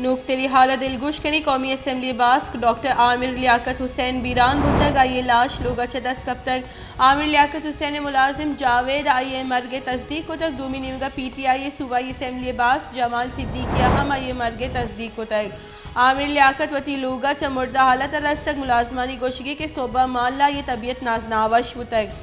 नुकतेली हालत दिलगुशकनी कौमी असम्बली बास्क डॉक्टर आमिर लियाकत हुसैन बीरान बुतक आई लाश लोग दस कब तक आमिर लियाकत हुसैन मुलाजिम जावेद आई मर्ग तस्दीक को तक दूमी निमगा PTI सूबाई असम्बली बास जमाल सिद्दीकिया हम आई मर्ग तस्दीक को तक आमिर लियाकत वती लोगा चमुर्दा हालत रस तक मुलाजमानी गोशगी के सोबा माल्ला ये तबीयत नावश बुतक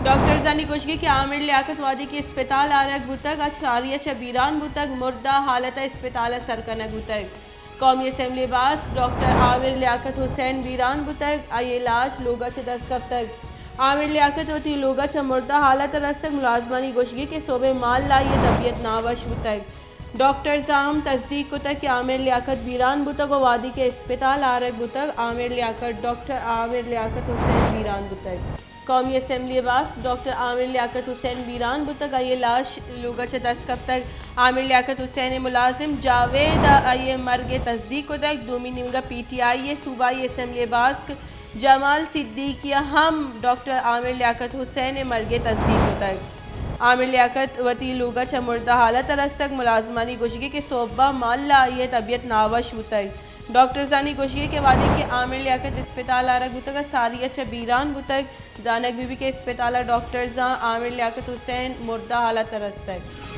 डॉक्टर जानी गोशगी के आमिर लियाकत वादी के अस्पताल आरग बुतक आज सारिया चबीरान बुतक मुर्दा हालत अस्पताल सरकनक बुतक कौमी असम्बली बास डॉक्टर आमिर लियाकत हुसैन बीरान बुतक आई इलाज लोगा च दस कब तक आमिर लियाकत वती लोगा च मुर्दा हालत रस तक मुलाजमानी गोशगी के सोबे माल ला ये तबीयत नावश बुतक डॉक्टर जाम तस्दीक को तक कि आमिर लियाकत बीरान बुतक व वादी के अस्पताल आरग बुतक आमिर लियाकत डॉक्टर आमिर लियाकत हुसैन बीरान बुतक कौमी असम्बली बास डॉक्टर आमिर लियाकत हुसैन बीरान बुतक आई लाश लोगा च दस कब तक आमिर लियाकत हुसैन मुलाजिम जावेद आई मर्ग तस्दीक को तक दूमी निमगा PTI सूबाई असम्बली बास्क जमाल सिद्दीकिया हम डॉक्टर आमिर लियाकत हुसैन मर्ग तस्दीक को तक आमिर लियाकत वती लोगा च मुर्दा हालत रस तक मुलाजमानी गोशगी के सोबा माल्ला ये तबीयत नावश बुतक डॉक्टर जानी गोशगी के वादे के आमिर लियाकत अस्पताल आरग बुतक सारिया चबीरान बुतक जानक बीबी के अस्पताल डॉक्टर जा आमिर लियाकत हुसैन मुर्दा हालत रस तक